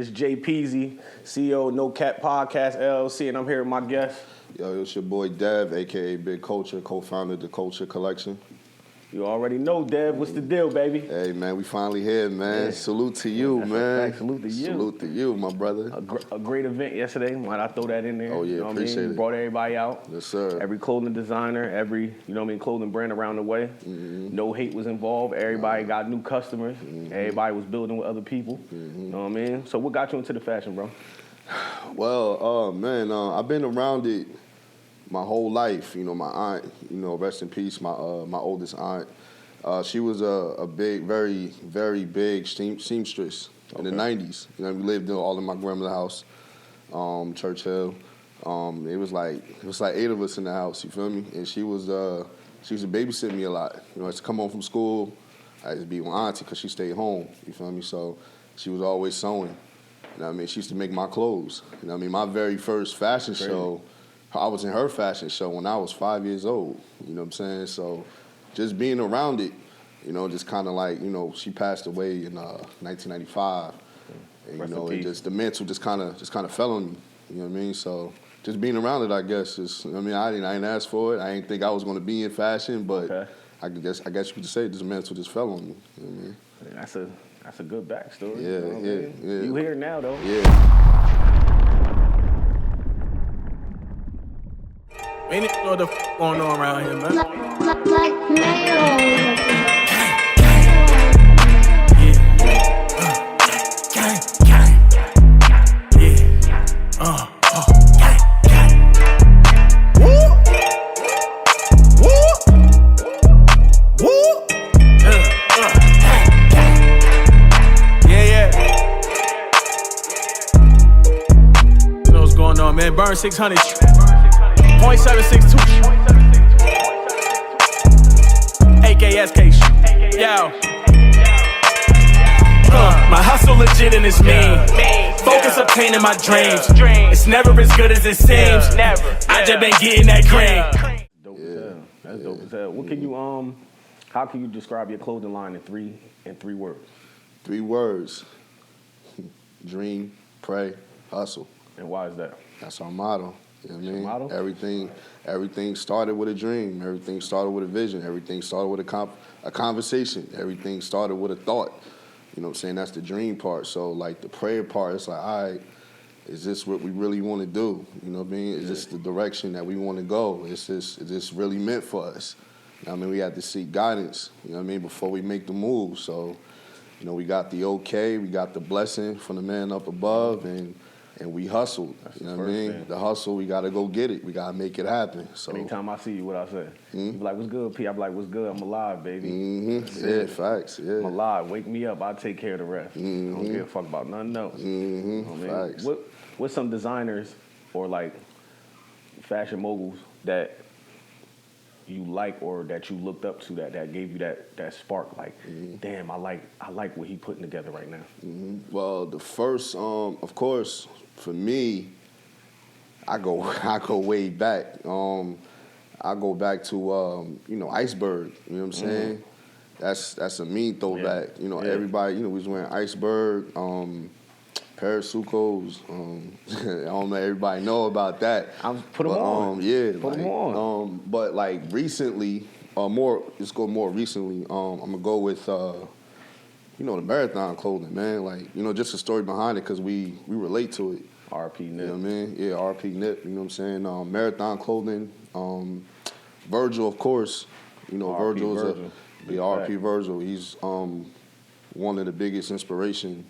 This is Jay Peasy, CEO of Nocappodcastllc, and I'm here with my guest. Yo, it's your boy Dev, a.k.a. Big Culture, co-founder of the Kulture Collection. You already know, Dev. What's the deal, baby? Hey, man, we finally here, man. Yeah. Salute to you, That's man. Salute to you. Salute to you, my brother. A great event yesterday. Might I throw that in there? Oh, yeah, you know appreciate it. Brought everybody out. Yes, sir. Every clothing designer, every, clothing brand around the way. Mm-hmm. No hate was involved. Everybody got new customers. Mm-hmm. Everybody was building with other people. Mm-hmm. You know what I mean? So what got you into the fashion, bro? Well, I've been around it my whole life. You know, my aunt, rest in peace, my oldest aunt. She was a big, very, very big seamstress in the 90s. You know, we lived all in my grandmother's house, Churchill. It was like 8 of us in the house. You feel me? And she was babysitting me a lot. You know, I used to come home from school. I used to be with auntie because she stayed home. You feel me? So she was always sewing. You know what I mean? She used to make my clothes. You know what I mean? My very first fashion show, I was in her fashion show when I was 5 years old. You know what I'm saying? So just being around it, just kind of like, she passed away in 1995. And, just the mantle just kind of fell on me. You know what I mean? So just being around it, I guess, I didn't ask for it. I didn't think I was going to be in fashion, but I guess you could say this mantle just fell on me. You know what I mean? That's a good backstory. Yeah. You here now, though. Yeah. Ain't it know what the going on around here, man? Like mayo. You know what's going on, man? Burn 600. 0.762. AKSK. Yo. My hustle legit and it's mean. Focus obtaining my dreams. It's never as good as it seems. I just been getting that cream. Dope as hell. That's dope as hell. What can you how can you describe your clothing line in three words? 3 words. Dream, pray, hustle. And why is that? That's our motto. You know what I mean? Motto? Everything started with a dream. Everything started with a vision. Everything started with a conversation. Everything started with a thought. You know what I'm saying? That's the dream part. So, like, the prayer part, it's like, all right, is this what we really want to do? You know what I mean? Is this the direction that we want to go? Is this really meant for us? You know what I mean? We have to seek guidance, you know what I mean, before we make the move. So, we got the okay, we got the blessing from the man up above, and we hustled. You know what I mean? The hustle, we got to go get it. We got to make it happen. So anytime I see you, what I say? You be like, what's good, P? I be like, what's good? I'm alive, baby. Mm-hmm. Yeah, facts. Yeah. I'm alive. Wake me up. I'll take care of the rest. I don't give a fuck about nothing else. Mm-hmm. Facts. What's some designers or like fashion moguls that you like or that you looked up to that gave you that spark? Like, damn, I like what he putting together right now. Mm-hmm. Well, the first, of course, for me, I go way back. I go back to Iceberg. You know what I'm saying? That's a mean throwback. Yeah. Everybody. We was wearing Iceberg, Parasucos. I don't know. Everybody know about that. Put them on. Yeah. Put them on. But like recently, let's go more recently. I'm gonna go with the marathon clothing, man. Like, just a story behind it because we relate to it. RP Nip. You know what I mean? Yeah, RP Nip. You know what I'm saying? Marathon clothing. Virgil, of course. Virgil is RP Virgil. He's one of the biggest inspiration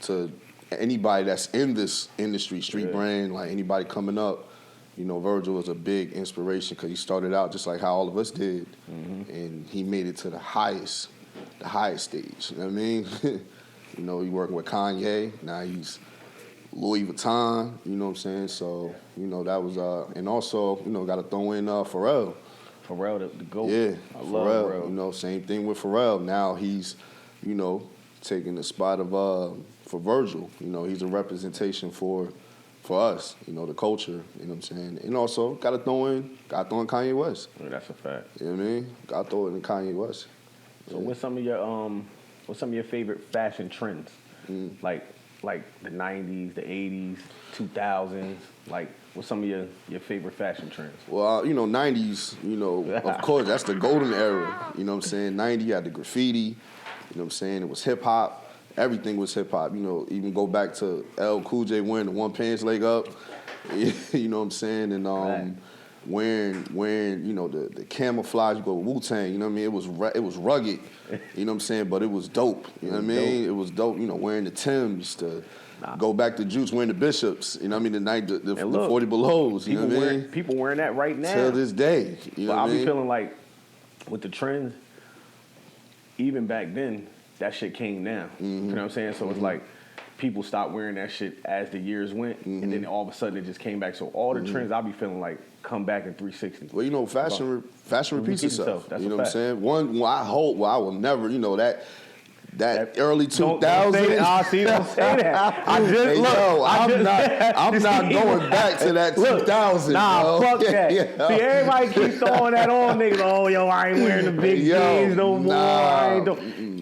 to anybody that's in this industry, street brand, like anybody coming up. Virgil was a big inspiration because he started out just like how all of us did, and he made it to the highest stage. You know what I mean? He working with Kanye. Now he's Louis Vuitton. You know what I'm saying? So that was and also got to throw in Pharrell. Pharrell, the GOAT. Yeah, I love Pharrell. Same thing with Pharrell. Now he's taking the spot of for Virgil. He's a representation for us, the culture, you know what I'm saying? And also, gotta throw in Kanye West. Yeah, that's a fact. You know what I mean? Gotta throw it in Kanye West. So what's some of your favorite fashion trends? Like like the 90s, the 80s, 2000s? Like, what's some of your favorite fashion trends? Well, 90s, of course, that's the golden era. You know what I'm saying? 90, you had the graffiti. You know what I'm saying? It was hip-hop. Everything was hip-hop. Even go back to L. Cool J wearing the one pants leg up. You know what I'm saying? And wearing the camouflage, you go Wu-Tang, you know what I mean? It was rugged, you know what I'm saying? But it was dope, you know what I mean? It was dope, wearing the Timbs, go back to Juice, wearing the Bishops, you know what I mean? The 40 Belows, you know what I mean? People wearing that right now. Till this day, you know what I mean? I'll be feeling like with the trends, even back then, that shit came now. You know what I'm saying? So it's like people stopped wearing that shit as the years went, and then all of a sudden it just came back. So all the trends, I'll be feeling like come back in 360. Well, fashion repeats itself. That's you know a what I'm fact. saying? I will never, that early 2000s. Don't say that. I just I'm not going back to that 2000s. Nah, fuck that. Yeah. See, everybody keep throwing that on niggas. Oh, I ain't wearing the big jeans no more.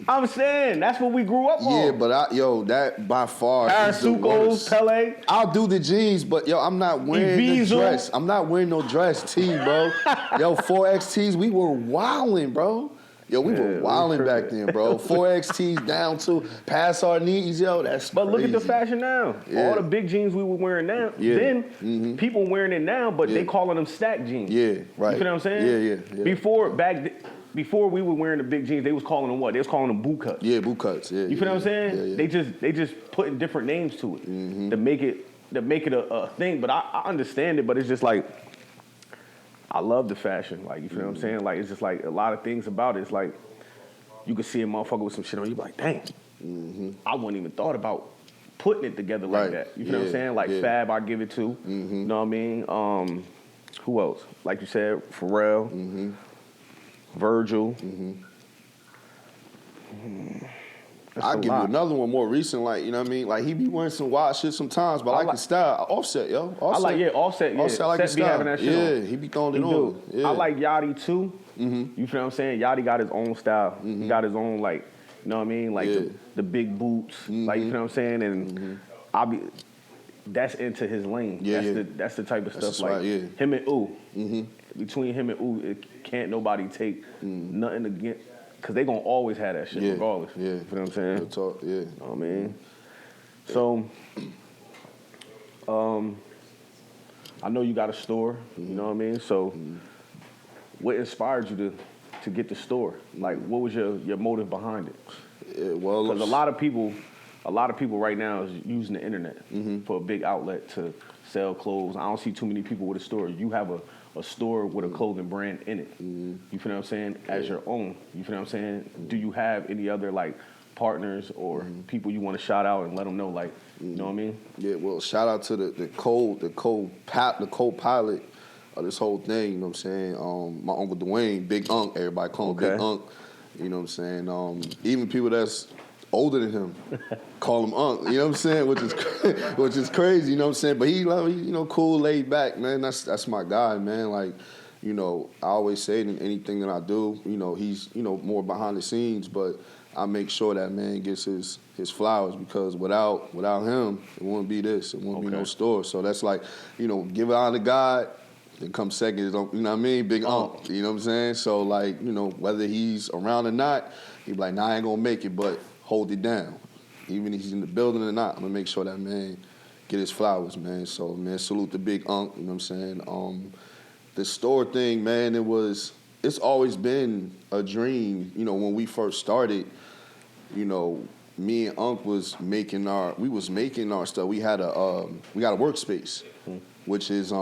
I'm saying that's what we grew up on. Yeah, but that by far Parasucos, Pele. I'll do the jeans, but I'm not wearing the dress. I'm not wearing no dress tee, bro. 4X tees, we were wilding, bro. We were wilding back then, bro. 4X tees down to past our knees, that's But crazy. look at the fashion now. Yeah. All the big jeans we were wearing now. Yeah. Then people wearing it now, but they calling them stack jeans. Yeah, right. You feel what I'm saying? Yeah. Before we were wearing the big jeans, they was calling them what? They was calling them boot cuts. Yeah, boot cuts. Yeah. You feel what I'm saying? Yeah. They just putting different names to it to make it a thing. But I understand it. But it's just like I love the fashion. Like you feel what I'm saying? Like it's just like a lot of things about it. It's like you could see a motherfucker with some shit on. You be like, dang, I wouldn't even thought about putting it together like that. You feel what I'm saying? Like Fab, I give it to. You know what I mean? Who else? Like you said, Pharrell. Virgil. I'll give you another one more recent, like, you know what I mean? Like, he be wearing some wild shit sometimes, but I like his style. Offset, yo. Offset. Offset, yeah. Offset, I like his be style. having that shit on. Yeah, he be throwing it on. Yeah. I like Yachty, too. You feel what I'm saying? Yachty got his own style. He got his own, like, you know what I mean? Like, the big boots. Like, you know what I'm saying? And that's into his lane. That's the type of stuff, like, him and Ooh. Between him and Ooh, it can't nobody take nothing against, because they going to always have that shit regardless. Yeah. You feel what I'm saying? Good talk, yeah. You know what I mean? So, I know you got a store, you know what I mean? So, what inspired you to get the store? Like, what was your motive behind it? Because a lot of people right now is using the internet for a big outlet to sell clothes. I don't see too many people with a store. You have a store with a clothing brand in it. You feel what I'm saying? As your own. You feel what I'm saying? Do you have any other like partners or people you want to shout out and let them know, like, you know what I mean? Yeah, well, shout out to the co-pilot of this whole thing, you know what I'm saying? My Uncle Dwayne, Big Unk, everybody call him Big Unk. You know what I'm saying? Even people that's older than him call him Unk, you know what I'm saying? Which is crazy, you know what I'm saying? But he cool, laid back, man. That's my guy, man. Like, I always say in anything that I do, he's, more behind the scenes, but I make sure that man gets his flowers, because without him, it wouldn't be this. It wouldn't be no store. So that's like, give it honor to God, then come second, you know what I mean? Big Unk, you know what I'm saying? So like, whether he's around or not, he be like, nah, I ain't gonna make it, but hold it down. Even if he's in the building or not, I'm gonna make sure that man get his flowers, man. So, man, salute the Big Unk, you know what I'm saying? The store thing, man, it's always been a dream. When we first started, me and Unk was making our stuff. We got a workspace, which is,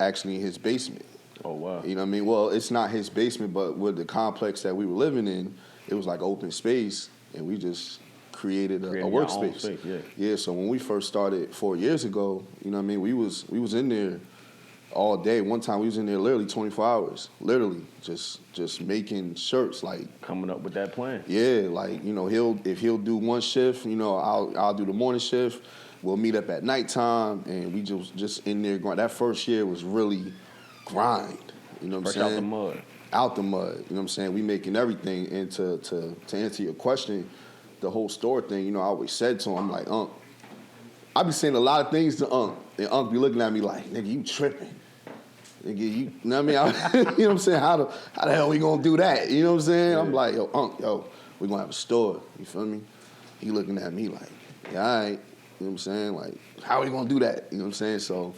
actually in his basement. Oh, wow. You know what I mean? Well, it's not his basement, but with the complex that we were living in, it was like open space, and we just created a workspace. Space, yeah, so when we first started 4 years ago, you know what I mean, we was in there all day. One time we was in there literally 24 hours, literally just making shirts, like coming up with that plan. Yeah, like, if he'll do one shift, I'll do the morning shift. We'll meet up at nighttime, and we just in there going. That first year was really grind, you know what I'm saying? Out the mud. Out the mud, you know what I'm saying? We making everything. And to answer your question, the whole store thing, you know, I always said to him, I'm like, Unc, I be saying a lot of things to Unc, and Unc be looking at me like, nigga, you tripping. Nigga, you know what I mean? You know what I'm saying? How the hell we gonna do that? You know what I'm saying? Yeah. I'm like, yo, Unc, we gonna have a store. You feel me? He looking at me like, yeah, all right. You know what I'm saying? Like, how we gonna do that? You know what I'm saying? So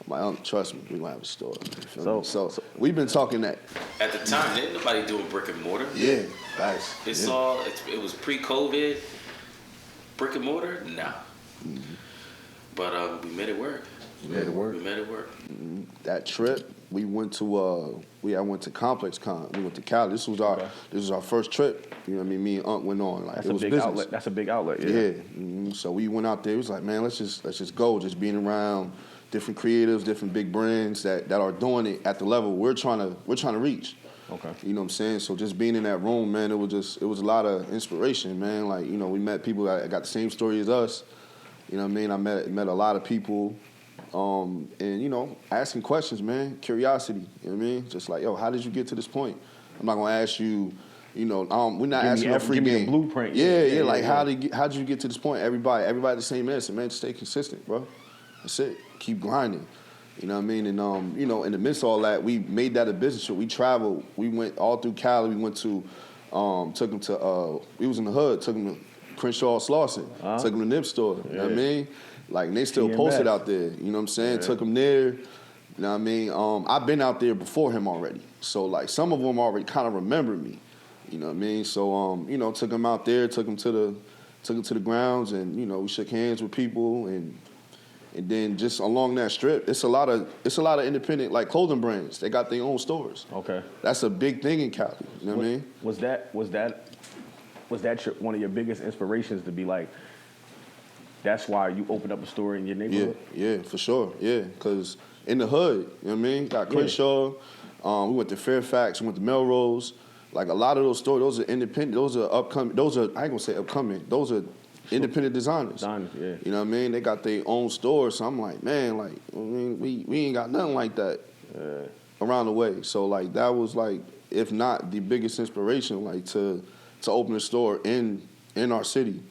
I'm like, Unc, trust me, we gonna have a store. You feel me? So we've been talking that. At the time, didn't nobody doing brick and mortar? Yeah, guys. It was pre-COVID. Brick and mortar? Nah. Mm-hmm. But we made it work. We made it work. Mm-hmm. That trip, we went to I went to Complex Con. We went to Cali. This was our first trip. You know what I mean? Me and Unc went on. Like, that's it was a big business. outlet. That's a big outlet. Yeah. Mm-hmm. So we went out there. It was like, man, let's just go. Just being around different creatives, different big brands that are doing it at the level we're trying to reach. Okay. You know what I'm saying? So just being in that room, man, it was a lot of inspiration, man. Like, you know, we met people that got the same story as us. You know what I mean? I met a lot of people. And, you know, asking questions, man, curiosity, you know what I mean? Just like, yo, how did you get to this point? I'm not going to ask you, you know, we're not asking no free game. Give me a blueprint. Yeah, like, how did you get to this point? Everybody the same answer, man, just stay consistent, bro. That's it. Keep grinding. You know what I mean? And, you know, in the midst of all that, we made that a business trip. We traveled. We went all through Cali. We went to, took them to, we was in the hood, took them to Crenshaw Slauson, took them to Nip Store, you know what I mean? Like, and they still posted out there, you know what I'm saying? Yeah. Took them there, you know what I mean? I've been out there before him already. So, like, some of them already kind of remember me, you know what I mean? So, you know, took him out there, took him to the grounds, and, you know, we shook hands with people, and then just along that strip, it's a lot of independent, like, clothing brands. They got their own stores. Okay. That's a big thing in Cali, you know what I mean? Was that one of your biggest inspirations to be like, that's why you opened up a store in your neighborhood? Yeah, for sure. Yeah, because in the hood, you know what I mean? Got Crenshaw. We went to Fairfax. We went to Melrose. Like, a lot of those stores, those are independent. Those are upcoming. I ain't going to say upcoming. Those are independent designers. You know what I mean? They got their own stores. So I'm like, man, like, I mean, we ain't got nothing like that around the way. So, like, that was, like, if not the biggest inspiration, like, to open a store in our city.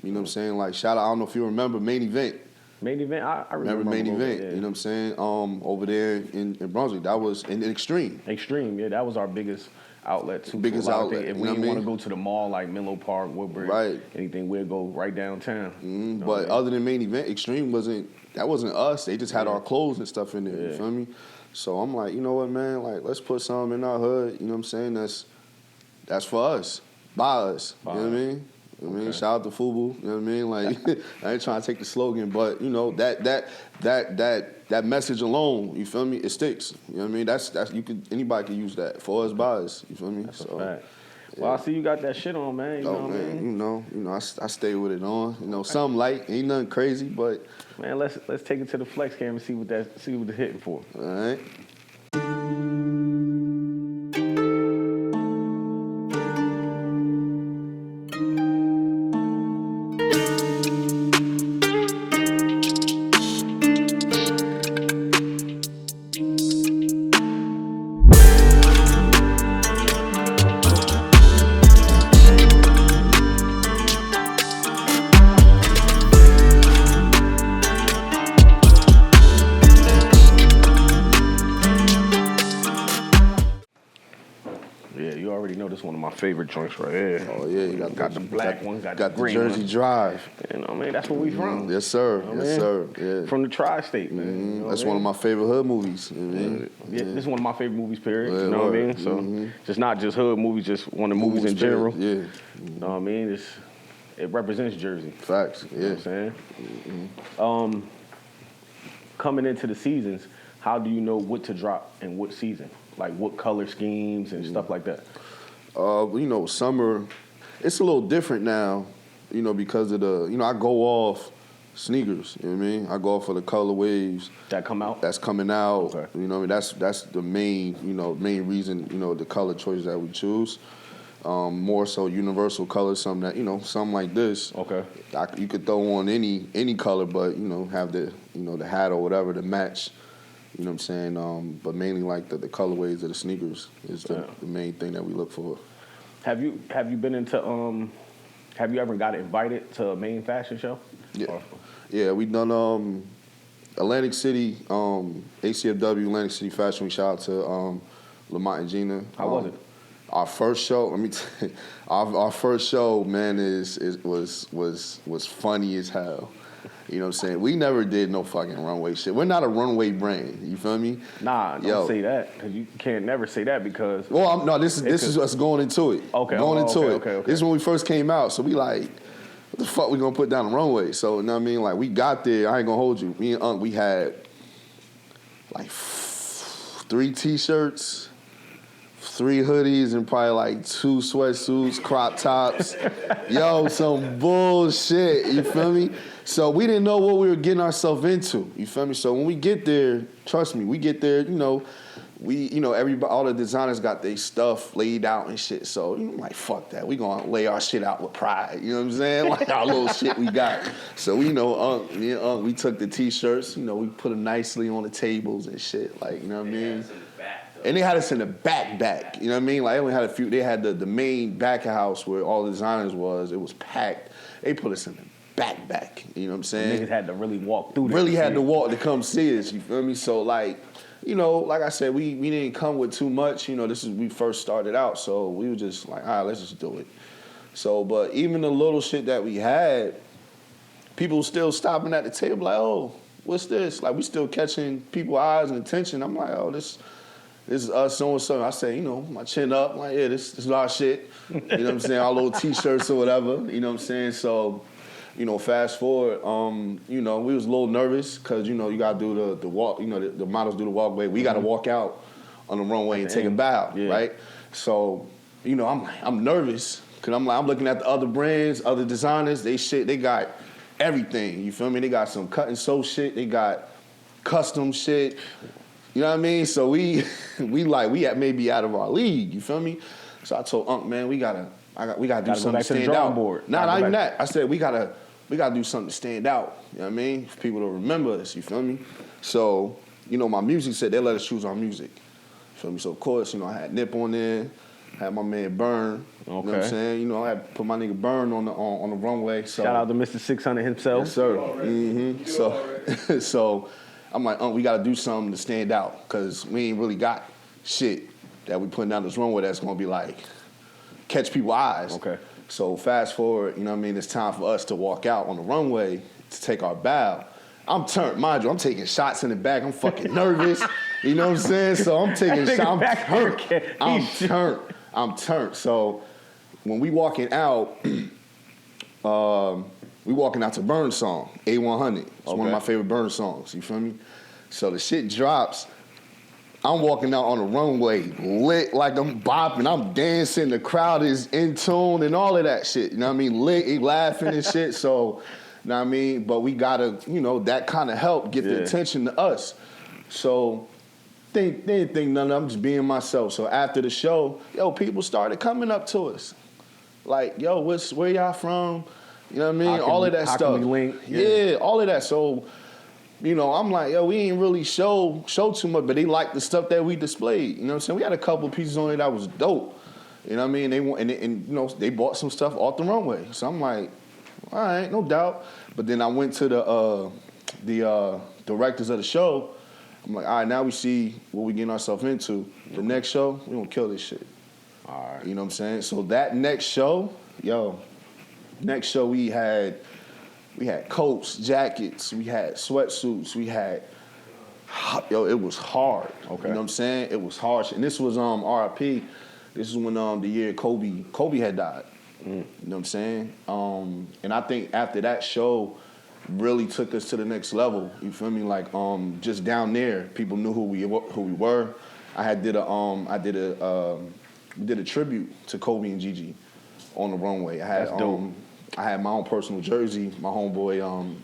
You know what I'm saying? Like, shout out, I don't know if you remember Main Event. Main Event? I remember Main Event, you know what I'm saying? Over there in Brunswick. That was in Extreme. Extreme, yeah. That was our biggest outlet, too. Biggest outlet. If we didn't want to go to the mall like Menlo Park, Woodbury, anything, we'd go right downtown. Mm-hmm. But other than Main Event, Extreme wasn't us. They just had our clothes and stuff in there, you feel me? So I'm like, you know what, man? Like, let's put something in our hood, you know what I'm saying? That's for us, by us, you know what I mean? I mean, shout out to Fubu, you know what I mean? Like, I ain't trying to take the slogan, but, you know, that message alone, you feel me? It sticks. You know what I mean? Anybody can use that. For us, by us, you feel me? That's a fact. Well, I see you got that shit on, man. You know what I mean? You know, I stay with it on. You know, something light, ain't nothing crazy, but man, let's take it to the flex cam and see what it's hitting for. All right. Favorite joints right here. Oh yeah, you got the black one, got the green Jersey one. Drive. You know what I mean? That's where we from. Yes, sir. You know yes, sir. Yeah. From the tri-state, man. You know that's one of my favorite hood movies. You know this is one of my favorite movies, period. You know what I mean? So just not just hood movies, just one of the movies in general. Yeah. You know what I mean? It represents Jersey. Facts. Yeah. You know what I'm saying? Coming into the seasons, how do you know what to drop in what season? Like what color schemes and stuff like that? You know, summer, it's a little different now, you know, because of I go off sneakers, you know what I mean? I go off of the color waves. That come out? That's coming out. Okay. You know, that's the main reason, you know, the color choices that we choose. More so universal colors, something like this. Okay. You could throw on any color, but, you know, have the hat or whatever to match. You know what I'm saying? But mainly like the colorways of the sneakers is the main thing that we look for. Have you been into Have you ever got invited to a main fashion show? Yeah. Yeah, we done Atlantic City, ACFW, Atlantic City Fashion Week. Shout out to Lamont and Gina. How was it? Our first show, let me tell you, our first show, man, was funny as hell. You know what I'm saying? We never did no fucking runway shit. We're not a runway brand. You feel me? Nah, don't say that, because you can't never say that because. Well, no, this is us going into it. Okay. Going into it. Okay. This is when we first came out, so we like, what the fuck we gonna put down the runway? So, you know what I mean? Like, we got there, I ain't gonna hold you. Me and Unc, we had like 3 T-shirts, 3 hoodies, and probably like 2 sweatsuits, crop tops. Yo, some bullshit, you feel me? So we didn't know what we were getting ourselves into, you feel me? So when we get there, trust me, we get there, everybody, all the designers got their stuff laid out and shit. So, like, fuck that. We gonna lay our shit out with pride. You know what I'm saying? Like, our little shit we got. So, me and Unc, we took the T-shirts, we put them nicely on the tables and shit. Like, you know what I mean? And they had us in the back. You know what I mean? Like, they only had a few. They had the main back of house where all the designers was. It was packed. They put us in the back. You know what I'm saying? Niggas had to really walk through. Really had to walk to come see us. You feel me? So, like, like I said, we didn't come with too much. We first started out, so we were just like, all right, let's just do it. So, but even the little shit that we had, people still stopping at the table like, oh, what's this? Like, we still catching people's eyes and attention. I'm like, oh, this is us so-and-so. I say, my chin up. I'm like, yeah, this is our shit. You know what I'm saying? Our little T-shirts or whatever. You know what I'm saying? So, fast forward, we was a little nervous because, you got to do the walk, the models do the walkway. We got to walk out on the runway and take a bow, right? So, I'm nervous because I'm looking at the other brands, other designers, they got everything, you feel me? They got some cut and sew shit, they got custom shit, you know what I mean? So we maybe out of our league, you feel me? So I told Unc, man, we gotta do something to stand out. Not even that. I said we gotta do something to stand out. You know what I mean? For people to remember us. You feel me? So my music set. They let us choose our music. You feel me? So of course, I had Nip on there. I had my man Burn. Okay. You know what I'm saying? I had to put my nigga Burn on the runway. So shout out to Mr. 600 himself. Yes, sir. Mm-hmm. So I'm like, we gotta do something to stand out because we ain't really got shit that we putting down this runway that's gonna be like catch people's eyes. Okay. So fast forward, it's time for us to walk out on the runway to take our bow. I'm turned, mind you, I'm taking shots in the back. I'm fucking nervous. You know what I'm saying? So I'm taking shots. I'm turned. So when we walking out, we walking out to Burn song, A100. It's one of my favorite Burn songs. You feel me? So the shit drops. I'm walking out on the runway lit like I'm bopping. I'm dancing. The crowd is in tune and all of that shit. You know what I mean? Lit, laughing and shit. So, you know what I mean? But we gotta, that kind of help get the attention to us. So, they didn't think nothing. I'm just being myself. So after the show, people started coming up to us. Like, yo, where y'all from? You know what I mean? All of that stuff. How can we link? Yeah, all of that. So, I'm like, we ain't really show too much, but they liked the stuff that we displayed. You know what I'm saying? We had a couple of pieces on it that was dope. You know what I mean? They bought some stuff off the runway. So I'm like, all right, no doubt. But then I went to the directors of the show. I'm like, all right, now we see what we getting ourselves into. The next show, we gonna kill this shit. All right. You know what I'm saying? So that next show, we had coats, jackets, we had sweatsuits, we had, it was hard. Okay. You know what I'm saying? It was hard. And this was RIP. This is when the year Kobe had died. You know what I'm saying? And I think after that show really took us to the next level. You feel me? Like just down there, people knew who we were. We did a tribute to Kobe and Gigi on the runway. That's dope. I had my own personal jersey. My homeboy,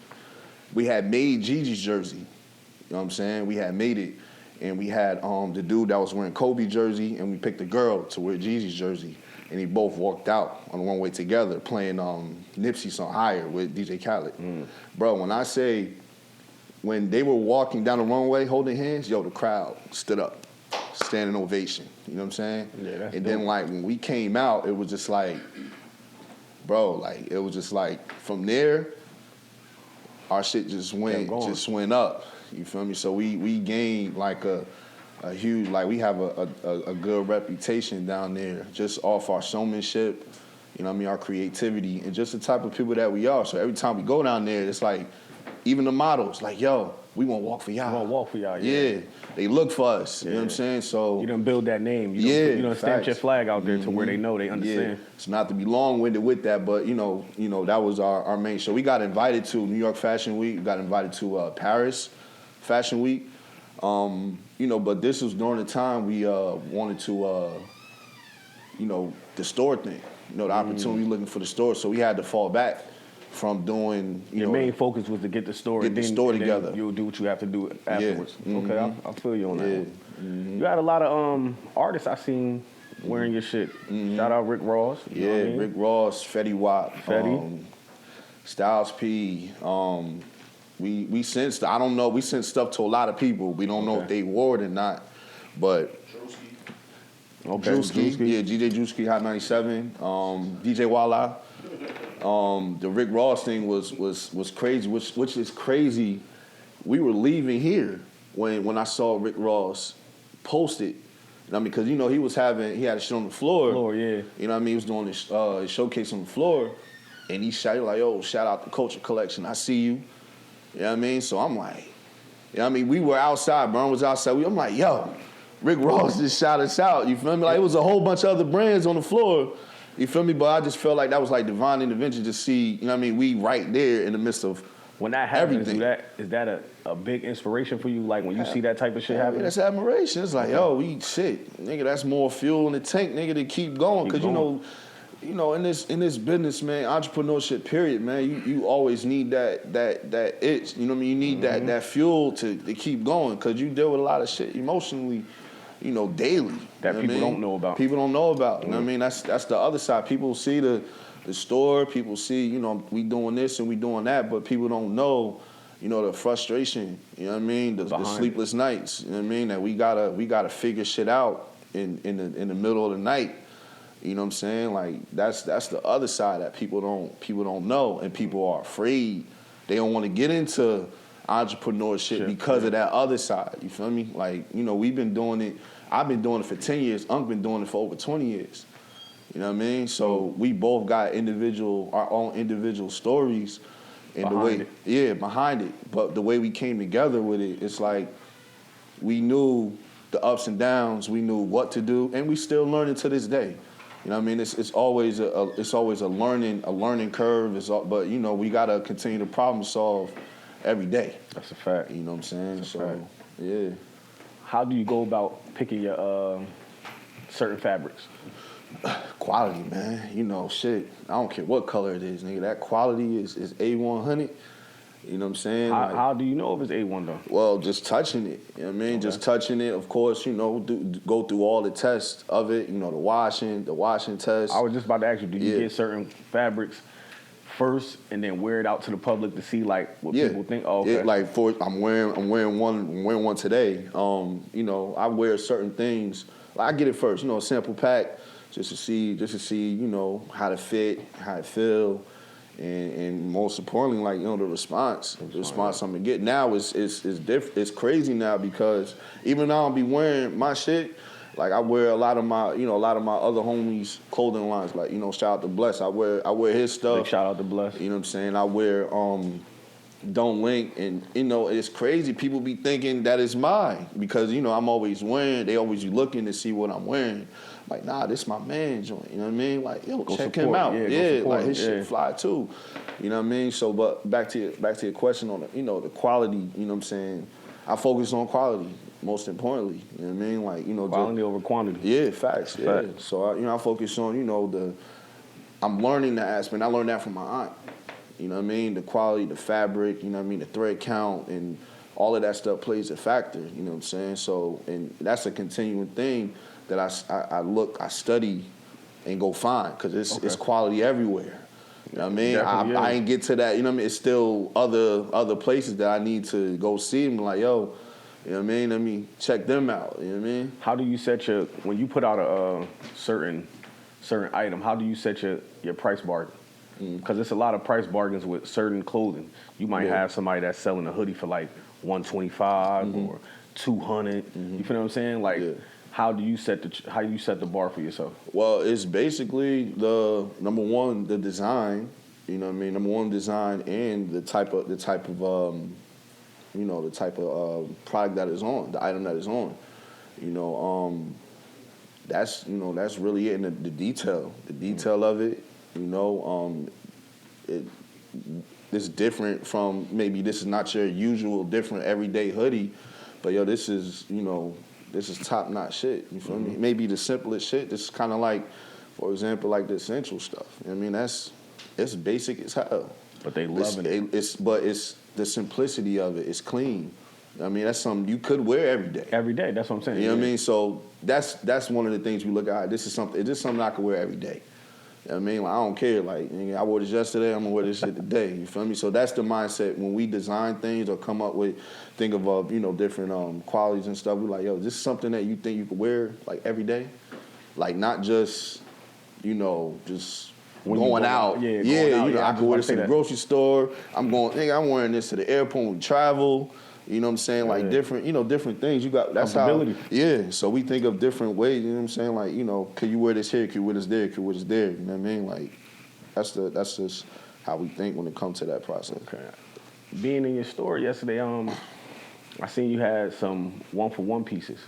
we had made Gigi's jersey. You know what I'm saying? We had made it. And we had the dude that was wearing Kobe jersey, and we picked a girl to wear Gigi's jersey. And they both walked out on the runway together playing Nipsey's song Higher with DJ Khaled. Bro, when I say, when they were walking down the runway holding hands, the crowd stood up, standing ovation. You know what I'm saying? Yeah, that's and dope. then, like, when we came out, it was just like, bro, like it was just like from there, our shit just went up. You feel me? So we gained like a huge, like we have a good reputation down there just off our showmanship, you know what I mean, our creativity, and just the type of people that we are. So every time we go down there, it's like, even the models, like, yo, we want to walk for y'all. We want to walk for y'all, yeah. They look for us, you know what I'm saying? So you done build that name. You done stamp your flag out there to where they know, they understand. Yeah. So not to be long-winded with that, but, you know, that was our main show. We got invited to New York Fashion Week. We got invited to Paris Fashion Week. You know, but this was during the time we wanted to, you know, the store thing. You know, the opportunity looking for the store. So we had to fall back from doing, Your main focus was to get the store. Get the store together. Then you'll do what you have to do afterwards. Yeah. Okay, I feel you on that one. You had a lot of artists I seen wearing your shit. Shout out Rick Ross. You know what I mean? Rick Ross, Fetty Wap, Styles P. We sent, I don't know, we sent stuff to a lot of people. We don't know if they wore it or not, but Drewski, DJ Drewski, Hot 97, DJ Walla. The Rick Ross thing was crazy, which is crazy. We were leaving here when I saw Rick Ross post it. You know, I mean, because, you know, he had a shit on the floor. You know what I mean? He was doing his showcase on the floor, and he shouted like, yo, shout out the Culture Collection. I see you. You know what I mean? So I'm like, you know what I mean? We were outside. Burn was outside. I'm like, yo, Rick Ross just shouted us out. You feel me? Like, it was a whole bunch of other brands on the floor. You feel me? But I just felt like that was like divine intervention to see, you know what I mean? We right there in the midst of when that happens, everything. Is that a big inspiration for you? Like when you see that type of shit happen? That's admiration. It's like, yo, nigga, that's more fuel in the tank, nigga, to keep going. Because, you know, in this business, man, entrepreneurship, period, man, you always need that itch. You know what I mean? You need that fuel to keep going, because you deal with a lot of shit emotionally, you know, daily. That people don't know about. People don't know about. You know what I mean? That's the other side. People see the store. People see, you know, we doing this and we doing that, but people don't know, you know, the frustration. You know what I mean? The sleepless nights. You know what I mean? That we gotta figure shit out in the middle of the night. You know what I'm saying? Like that's the other side that people don't know, and people are afraid. They don't want to get into entrepreneurship because of that other side. You feel me? Like, you know, we've been doing it. I've been doing it for 10 years. Unc been doing it for over 20 years. You know what I mean? So we both got our own individual stories, and behind it. But the way we came together with it, it's like we knew the ups and downs. We knew what to do, and we still learning to this day. You know what I mean? It's always a learning curve. But you know, we gotta continue to problem solve every day. That's a fact. You know what I'm saying? That's a fact. Yeah. How do you go about picking your certain fabrics? Quality, man. You know, shit. I don't care what color it is, nigga. That quality is A100. You know what I'm saying? How do you know if it's A1 though? Well, just touching it. You know what I mean? Okay. Just touching it. Of course, you know, go through all the tests of it. You know, the washing test. I was just about to ask you, do you get certain fabrics first and then wear it out to the public to see like what people think? Oh, okay. Like I'm wearing one today. You know, I wear certain things. Like I get it first. You know, a sample pack just to see. You know, how to fit, how it feel. And most importantly, like, you know, the response I'm gonna get now is different. It's crazy now, because even though I don't be wearing my shit, like I wear a lot of my other homies' clothing lines. Like, you know, shout out to Bless. I wear his stuff. Big shout out to Bless. You know what I'm saying? I wear Don't Link, and you know, it's crazy. People be thinking that it's mine because, you know, I'm always wearing. They always be looking to see what I'm wearing. Like, nah, this my man joint. You know what I mean? Like, yo, go check him out. Yeah, like his shit fly too. You know what I mean? So, but back to your question on the quality. You know what I'm saying? I focus on quality most importantly. You know what I mean? Like, you know, quality over quantity. Yeah, facts. Yeah. So I focus on, you know, I'm learning the aspect. I learned that from my aunt. You know what I mean? The quality, the fabric. You know what I mean? The thread count and all of that stuff plays a factor. You know what I'm saying? So, and that's a continuing thing that I study and go find, because it's quality everywhere. You know what I mean? I ain't get to that. You know what I mean? It's still other places that I need to go see them. Like, yo, you know what I mean? Let me check them out. You know what I mean? How do you set when you put out a certain item? How do you set your price bar? because it's a lot of price bargains with certain clothing. You might have somebody that's selling a hoodie for like $125 or $200. You feel what I'm saying? Like, how do you set the bar for yourself? Well, it's basically the number one, the design. You know what I mean? Number one, design and the type of product that is on, the item that is on. That's really it. And the detail of it. It's different from, maybe this is not your usual different everyday hoodie, but this is top notch shit. You feel me? Maybe the simplest shit. This is kind of like, for example, like the essential stuff. I mean, it's basic as hell. But they loving it. But it's the simplicity of it. It's clean. I mean, that's something you could wear every day. Every day, that's what I'm saying. You know what I mean? So that's one of the things we look at. Is this something I could wear every day? You know what I mean? Like, I don't care. Like, I wore this yesterday, I'm gonna wear this shit today. You feel me? So that's the mindset when we design things or come up with, think of different qualities and stuff. We're like, yo, this is something that you think you could wear like every day, like not just just when going out. I could wear this to the grocery store. I'm wearing this to the airport when we travel. You know what I'm saying? Like different things. You got that's how. Yeah. So we think of different ways. You know what I'm saying? Like, could you wear this here? Could you wear this there? Could you wear this there? You know what I mean? Like, that's just how we think when it comes to that process. Okay. Being in your store yesterday, I seen you had some 1-for-1 pieces.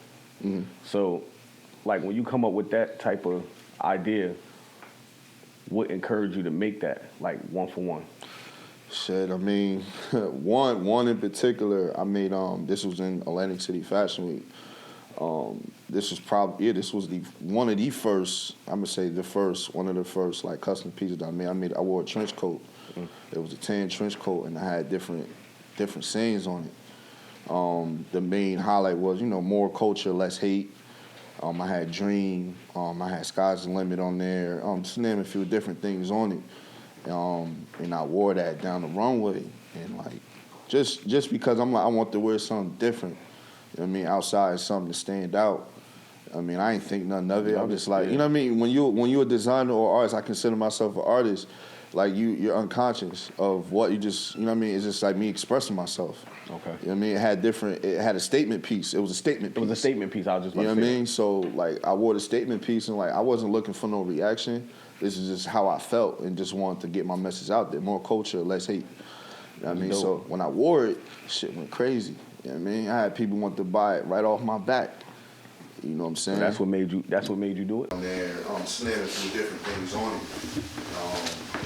Mm-hmm. So, like, when you come up with that type of idea, what encouraged you to make that like 1-for-1? Shit, I mean, one in particular, I made, this was in Atlantic City Fashion Week. This was one of the first like custom pieces that I made. I wore a trench coat. It was a tan trench coat, and I had different sayings on it. The main highlight was, more culture, less hate. I had dream. I had sky's the limit on there. Just name a few different things on it. And I wore that down the runway, and like, just because I'm like, I want to wear something different. You know what I mean? Outside, something to stand out. I mean, I ain't think nothing of it. I'm just like, you know what I mean? When you're a designer or artist, I consider myself an artist. Like, you're unconscious of what you just, you know what I mean? It's just like me expressing myself. Okay. You know what I mean? It had a statement piece. It was a statement piece. It was a statement piece. I was just about to say. You know what I mean? So, like, I wore the statement piece, and like, I wasn't looking for no reaction. This is just how I felt, and just wanted to get my message out there. More culture, less hate. You know what I mean? Dope. So when I wore it, shit went crazy. You know what I mean? I had people want to buy it right off my back. You know what I'm saying? So that's what made you do it? And then snared a few different things on it.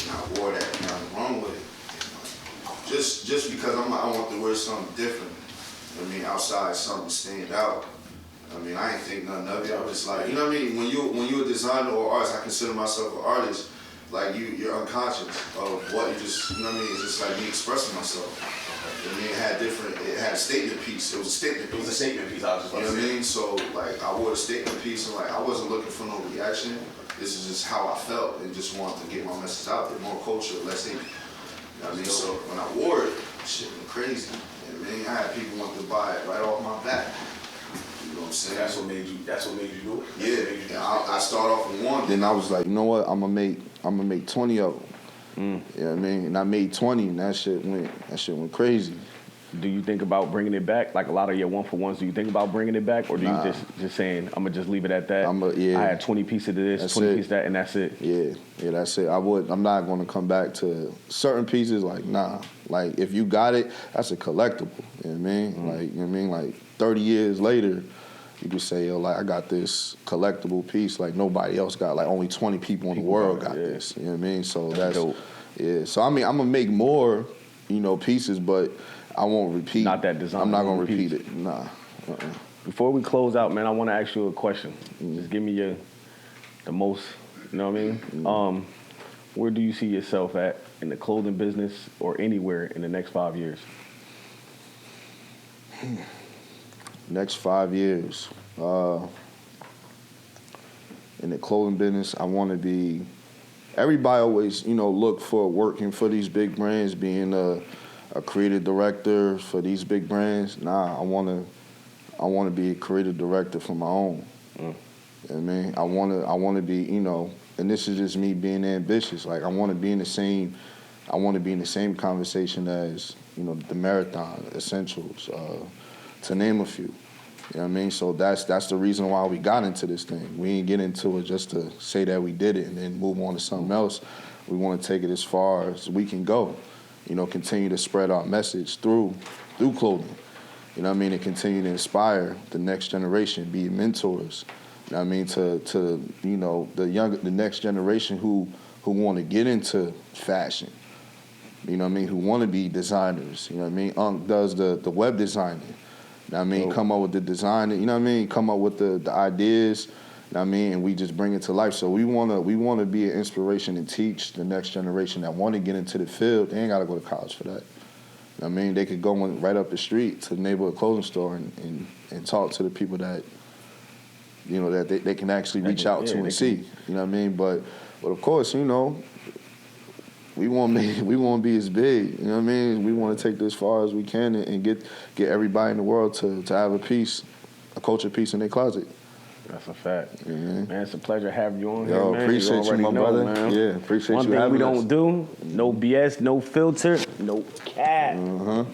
And I wore that down the runway. Just because I want to wear something different. You know what I mean? Outside, something stand out. I mean, I ain't think nothing of it. I was just like, you know what I mean? When you're a designer or artist, I consider myself an artist. Like, you're unconscious of what you just, you know what I mean? It's just like me expressing myself. You know what I mean? It had a statement piece. It was a statement piece. It was a statement piece, I was just You know what I mean? So, like, I wore a statement piece, and like, I wasn't looking for no reaction. This is just how I felt, and just wanted to get my message out there. More culture, less hate. You know what I mean? So when I wore it, shit went crazy. You know what I mean? I had people want to buy it right off my back. You know what I'm saying? That's what made you do it? Yeah. I started off with one. Then I was like, you know what? I'm gonna make 20 of them. You know what I mean? And I made 20, and that shit went crazy. Do you think about bringing it back? Like a lot of your 1-for-1s, do you think about bringing it back? Or do you just saying, I'm going to just leave it at that? I had 20 pieces of this, 20 pieces of that, and that's it? Yeah, that's it. I'm not going to come back to certain pieces, like, nah. Like, if you got it, that's a collectible. You know what I mean? Like, you know what I mean? Like, 30 years later, you could say, yo, like, I got this collectible piece like nobody else got. Like, only 20 people in the world got this. You know what I mean? So that's dope. Yeah. So, I mean, I'm going to make more, pieces, but I won't repeat. Not that design. I'm not going to repeat it. Nah. Before we close out, man, I want to ask you a question. Just give me the most, you know what I mean? Where do you see yourself at in the clothing business or anywhere in the next 5 years? Next 5 years. In the clothing business, I want to be. Everybody always, look for working for these big brands, being a creative director for these big brands. Nah, I want to be a creative director for my own. You know what I mean? I want to be, and this is just me being ambitious. Like I want to be in the same conversation as, you know, the Marathon, Essentials, to name a few. You know what I mean? So that's the reason why we got into this thing. We didn't get into it just to say that we did it and then move on to something else. We want to take it as far as we can go. You know, continue to spread our message through clothing. You know what I mean? And continue to inspire the next generation, be mentors. You know what I mean? To you know, the next generation who want to get into fashion. You know what I mean? Who want to be designers. You know what I mean? Unc does the web designing. You know what I mean? Come up with the design. You know what I mean? Come up with the ideas. You know what I mean? And we just bring it to life. So we wanna be an inspiration and teach the next generation that want to get into the field. They ain't gotta go to college for that. You know what I mean? They could go right up the street to the neighborhood clothing store and talk to the people that, you know, that they can actually reach out to and see. You know what I mean? But of course, you know, we want to be as big. You know what I mean? We want to take this as far as we can and get everybody in the world to have a culture piece in their closet. That's a fact. Mm-hmm. Man, it's a pleasure having you on Yo, here, man. appreciate you, my brother. Man. Yeah, appreciate One you thing having we us. don't do, no BS, no filter, no cap. Uh-huh.